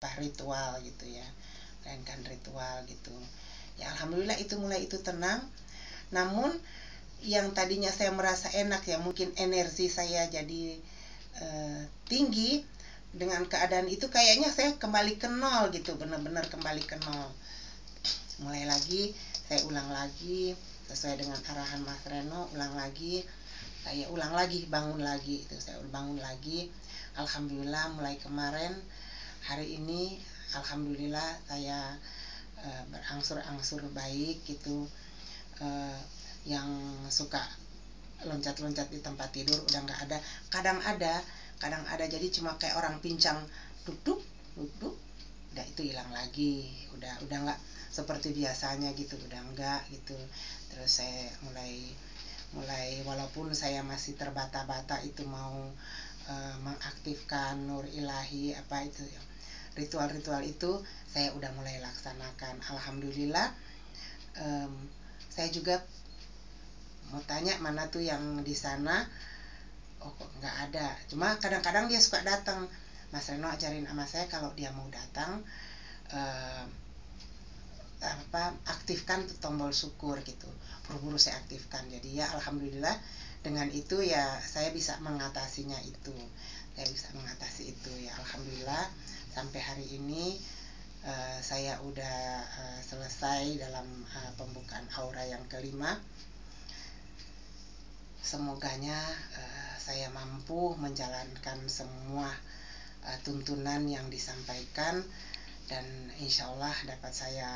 ritual gitu ya, melainkan ritual gitu ya. Alhamdulillah itu mulai itu tenang. Namun yang tadinya saya merasa enak ya, mungkin energi saya jadi tinggi. Dengan keadaan itu kayaknya saya kembali ke nol gitu, benar-benar kembali ke nol. Mulai lagi, saya ulang lagi sesuai dengan arahan Mas Reno, ulang lagi, saya ulang lagi, bangun lagi itu, saya bangun lagi. Alhamdulillah mulai kemarin, hari ini alhamdulillah saya berangsur-angsur baik gitu. Yang suka loncat-loncat di tempat tidur udah nggak ada. Kadang ada, jadi cuma kayak orang pincang, duduk duduk, udah itu hilang lagi. Udah nggak seperti biasanya gitu, udah enggak gitu. Terus saya mulai walaupun saya masih terbata-bata itu mau mengaktifkan nur ilahi, apa itu ritual-ritual itu saya udah mulai laksanakan. Alhamdulillah. Saya juga mau tanya mana tuh yang di sana, oh kok nggak ada. Cuma kadang-kadang dia suka datang. Mas Reno ajarin sama saya kalau dia mau datang, aktifkan tombol syukur gitu. Buru-buru saya aktifkan. Jadi ya alhamdulillah dengan itu ya saya bisa mengatasinya itu. Saya bisa mengatasi itu ya, alhamdulillah. Sampai hari ini saya udah selesai dalam pembukaan aura yang kelima. Semoganya saya mampu menjalankan semua tuntunan yang disampaikan, dan insya Allah dapat saya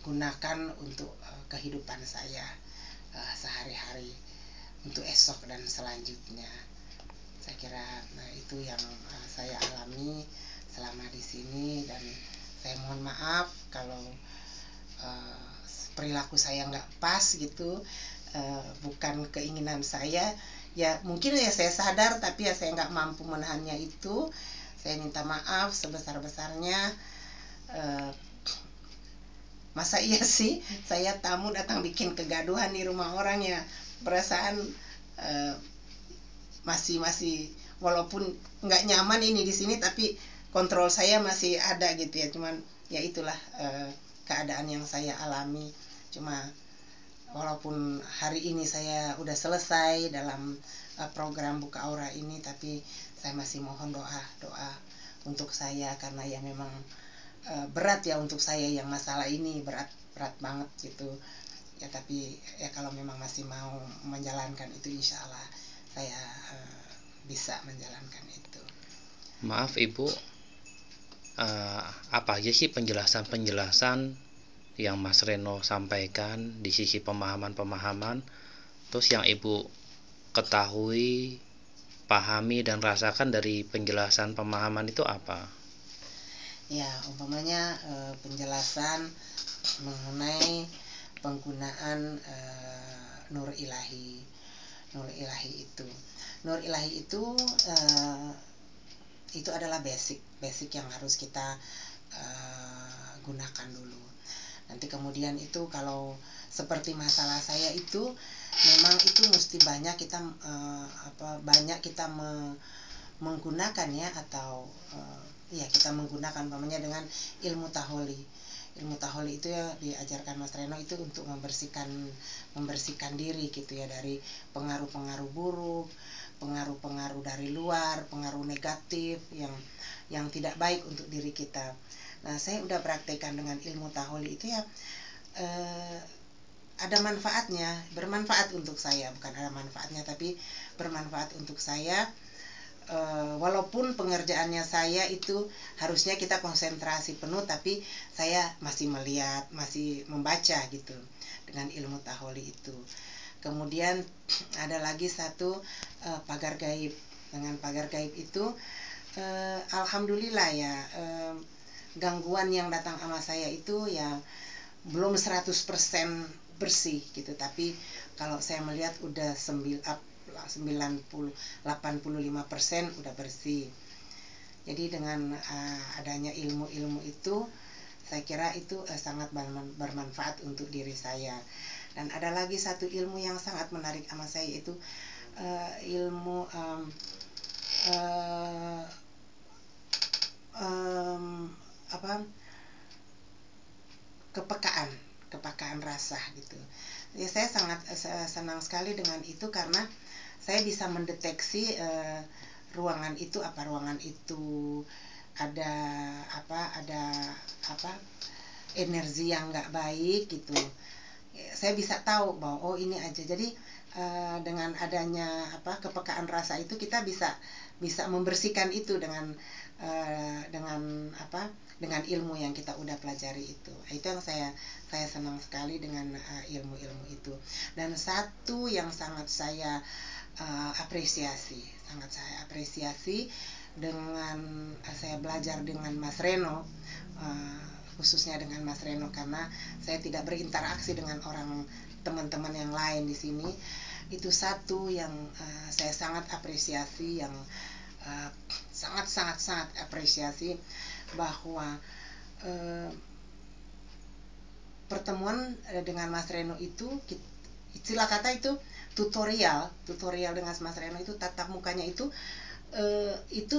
gunakan untuk kehidupan saya sehari-hari, untuk esok dan selanjutnya. Saya kira itu yang saya alami selama di sini, dan saya mohon maaf kalau perilaku saya nggak pas gitu, bukan keinginan saya ya, mungkin ya saya sadar tapi ya saya nggak mampu menahannya itu. Saya minta maaf sebesar-besarnya. Masa iya sih saya tamu datang bikin kegaduhan di rumah orang ya, perasaan masih walaupun nggak nyaman ini di sini, tapi kontrol saya masih ada gitu ya. Cuman ya itulah keadaan yang saya alami. Cuma walaupun hari ini saya udah selesai dalam program buka aura ini, tapi saya masih mohon doa untuk saya, karena ya memang berat ya untuk saya yang masalah ini, berat banget gitu ya. Tapi ya kalau memang masih mau menjalankan itu, insya Allah saya bisa menjalankan itu. Maaf Ibu, apa aja sih penjelasan yang Mas Reno sampaikan di sisi pemahaman, terus yang Ibu ketahui, pahami dan rasakan dari penjelasan pemahaman itu apa? Ya, umpamanya penjelasan mengenai penggunaan nur ilahi. Nur ilahi itu adalah basic yang harus kita gunakan dulu. Nanti kemudian itu kalau seperti masalah saya itu, memang itu mesti banyak kita menggunakan ya, atau ya kita menggunakan namanya dengan ilmu taholi. Ilmu taholi itu ya diajarkan Mas Reno itu untuk membersihkan diri gitu ya, dari pengaruh-pengaruh buruk, pengaruh-pengaruh dari luar, pengaruh negatif yang tidak baik untuk diri kita. Nah, saya udah praktekkan dengan ilmu taholi itu ya, ada manfaatnya, bermanfaat untuk saya. Bukan ada manfaatnya, tapi bermanfaat untuk saya. Walaupun pengerjaannya saya itu harusnya kita konsentrasi penuh, tapi saya masih melihat, masih membaca gitu dengan ilmu taholi itu. Kemudian ada lagi satu pagar gaib. Dengan pagar gaib itu alhamdulillah ya, gangguan yang datang sama saya itu ya belum 100% bersih gitu, tapi kalau saya melihat udah 85% udah bersih. Jadi dengan adanya ilmu-ilmu itu, saya kira itu sangat bermanfaat untuk diri saya. Dan ada lagi satu ilmu yang sangat menarik sama saya, itu ilmu kepekaan rasa gitu. Ya, saya sangat senang sekali dengan itu karena saya bisa mendeteksi ruangan itu ada apa energi yang nggak baik gitu. Saya bisa tahu bahwa oh ini aja. Jadi dengan adanya kepekaan rasa itu kita bisa membersihkan itu dengan dengan ilmu yang kita udah pelajari itu. Itu yang saya senang sekali dengan ilmu-ilmu itu. Dan satu yang sangat saya apresiasi dengan saya belajar dengan Mas Reno, khususnya dengan Mas Reno, karena saya tidak berinteraksi dengan teman-teman yang lain di sini. Itu satu yang saya sangat apresiasi, yang sangat apresiasi, bahwa pertemuan dengan Mas Reno itu, istilah kata itu tutorial dengan Mas Reno itu, tatap mukanya itu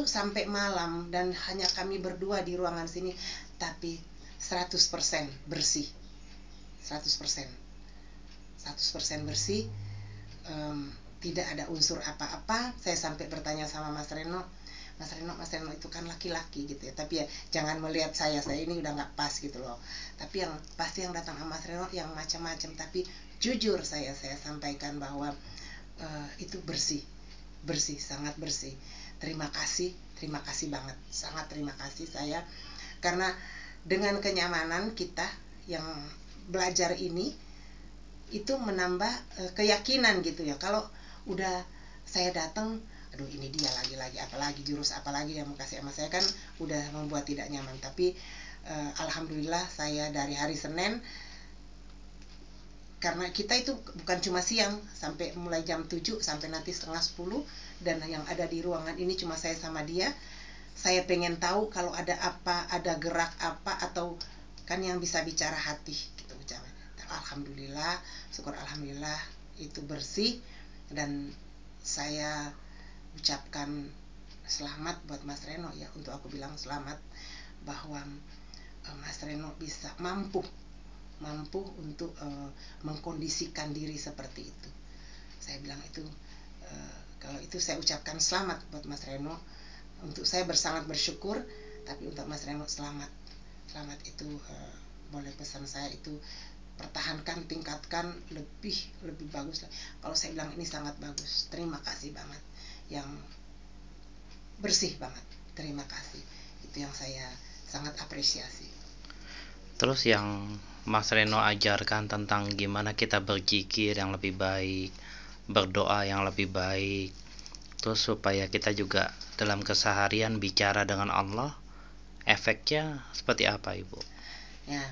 sampai malam, dan hanya kami berdua di ruangan sini, tapi 100% bersih, 100% bersih, tidak ada unsur apa-apa. Saya sampai bertanya sama Mas Reno itu kan laki-laki gitu ya, tapi ya jangan melihat saya ini udah nggak pas gitu loh. Tapi yang pasti yang datang sama Mas Reno yang macam-macam, tapi jujur saya sampaikan bahwa itu bersih, sangat bersih. Terima kasih banget, sangat terima kasih saya, karena dengan kenyamanan kita yang belajar ini itu menambah keyakinan gitu ya. Kalau udah saya datang, aduh ini dia lagi apalagi jurus apalagi yang mau kasih sama saya, kan udah membuat tidak nyaman. Tapi alhamdulillah saya dari hari Senin, karena kita itu bukan cuma siang, sampai mulai jam 7 sampai nanti setengah 10, dan yang ada di ruangan ini cuma saya sama dia. Saya pengen tahu kalau ada gerak apa, atau kan yang bisa bicara hati gitu ucapan. Alhamdulillah, syukur alhamdulillah itu bersih, dan saya ucapkan selamat buat Mas Reno ya, untuk aku bilang selamat bahwa Mas Reno bisa mampu untuk mengkondisikan diri seperti itu. Saya bilang itu kalau itu saya ucapkan selamat buat Mas Reno. Untuk saya sangat bersyukur, tapi untuk Mas Reno selamat itu boleh pesan saya itu pertahankan, tingkatkan lebih bagus. Kalau saya bilang ini sangat bagus, terima kasih banget, yang bersih banget, terima kasih. Itu yang saya sangat apresiasi. Terus yang Mas Reno ajarkan tentang gimana kita berzikir yang lebih baik, berdoa yang lebih baik, terus supaya kita juga dalam keseharian bicara dengan Allah, efeknya seperti apa, Ibu? Ya,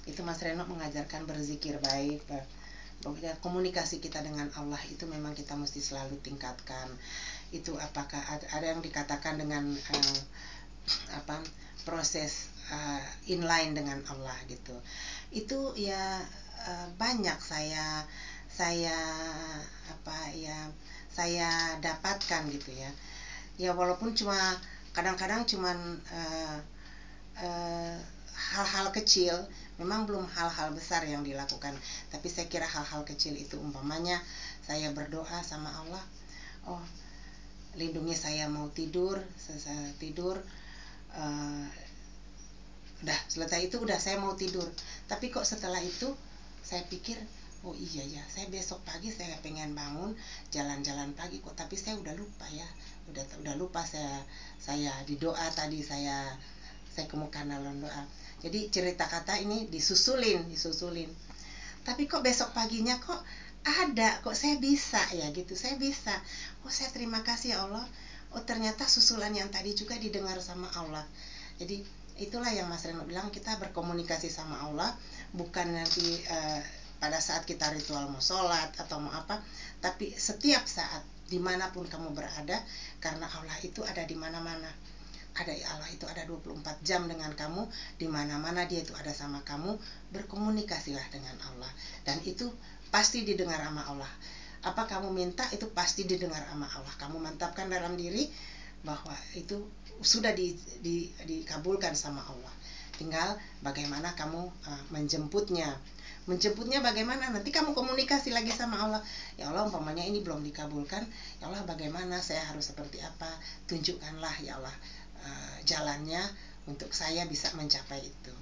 itu Mas Reno mengajarkan berzikir baik, pokoknya komunikasi kita dengan Allah itu memang kita mesti selalu tingkatkan. Itu apakah ada yang dikatakan dengan proses inline dengan Allah gitu. Itu ya banyak saya dapatkan gitu ya. Ya walaupun kadang-kadang cuman hal-hal kecil, memang belum hal-hal besar yang dilakukan, tapi saya kira hal-hal kecil itu, umpamanya saya berdoa sama Allah, oh lindungi saya mau tidur, udah selesai itu, udah saya mau tidur. Tapi kok setelah itu saya pikir, oh iya ya, saya besok pagi saya pengen bangun jalan-jalan pagi kok, tapi saya udah lupa ya, udah lupa saya di doa tadi, saya kemukakan dalam doa. Jadi cerita kata ini disusulin, tapi kok besok paginya kok ada, kok saya bisa ya gitu, saya bisa. Oh saya terima kasih ya Allah, oh ternyata susulan yang tadi juga didengar sama Allah. Jadi itulah yang Mas Reno bilang, kita berkomunikasi sama Allah, bukan nanti pada saat kita ritual mau sholat atau mau apa, tapi setiap saat dimanapun kamu berada, karena Allah itu ada di mana-mana. Allah itu ada 24 jam dengan kamu, di mana-mana dia itu ada sama kamu. Berkomunikasilah dengan Allah, dan itu pasti didengar sama Allah. Apa kamu minta itu pasti didengar sama Allah. Kamu mantapkan dalam diri bahwa itu sudah dikabulkan sama Allah. tinggal bagaimana kamu menjemputnya. Menjemputnya bagaimana? Nanti kamu komunikasi lagi sama Allah. Ya Allah, umpamanya ini belum dikabulkan. Ya Allah, bagaimana saya harus seperti apa? Tunjukkanlah ya Allah jalannya untuk saya bisa mencapai itu.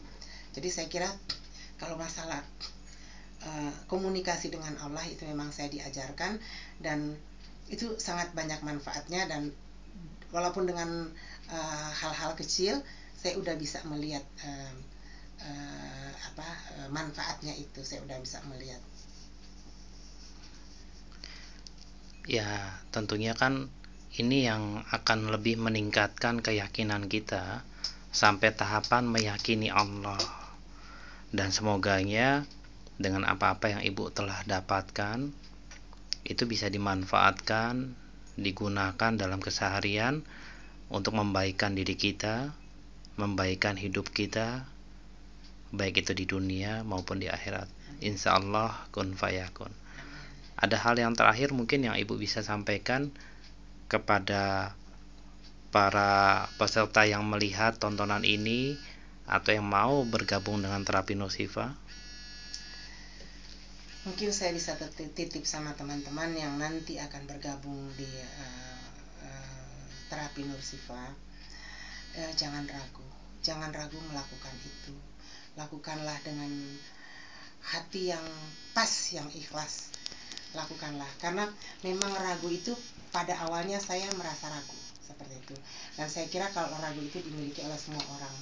Jadi saya kira kalau masalah komunikasi dengan Allah itu memang saya diajarkan, dan itu sangat banyak manfaatnya, dan walaupun dengan hal-hal kecil saya udah bisa melihat manfaatnya itu, saya udah bisa melihat. Ya, tentunya kan ini yang akan lebih meningkatkan keyakinan kita sampai tahapan meyakini Allah. Dan semoganya dengan apa-apa yang Ibu telah dapatkan itu bisa dimanfaatkan, digunakan dalam keseharian untuk membaikkan diri kita, membaikkan hidup kita, baik itu di dunia maupun di akhirat. Insya Allah kun fayakun. Ada hal yang terakhir mungkin yang Ibu bisa sampaikan kepada para peserta yang melihat tontonan ini atau yang mau bergabung dengan terapi Nursifa? Mungkin saya bisa titip sama teman-teman yang nanti akan bergabung di terapi Nursifa. Jangan ragu melakukan itu. Lakukanlah dengan hati yang pas, yang ikhlas. Lakukanlah, karena memang ragu itu pada awalnya saya merasa ragu seperti itu, dan saya kira kalau ragu itu dimiliki oleh semua orang.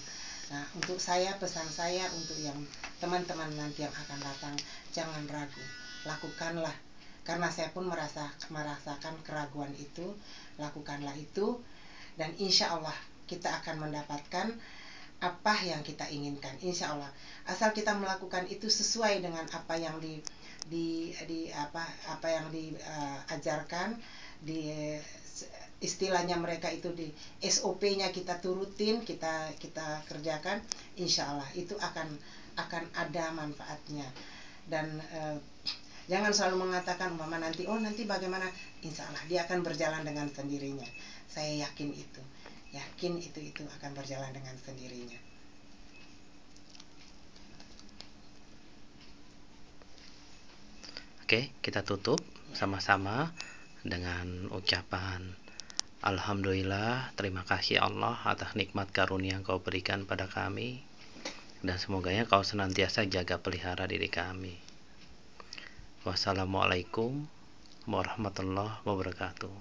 Nah, untuk saya, pesan saya untuk yang teman-teman nanti yang akan datang, jangan ragu, lakukanlah, karena saya pun merasakan keraguan itu. Lakukanlah itu, dan insya Allah kita akan mendapatkan apa yang kita inginkan, insya Allah, asal kita melakukan itu sesuai dengan apa yang apa yang diajarkan, di istilahnya mereka itu di SOP-nya kita turutin, kita kerjakan, insya Allah itu akan ada manfaatnya. Dan jangan selalu mengatakan mama nanti bagaimana, insya Allah dia akan berjalan dengan sendirinya. Saya yakin itu akan berjalan dengan sendirinya. Oke, kita tutup sama-sama dengan ucapan Alhamdulillah, terima kasih Allah atas nikmat karunia yang Kau berikan pada kami, dan semoganya Kau senantiasa jaga pelihara diri kami. Wassalamualaikum warahmatullahi wabarakatuh.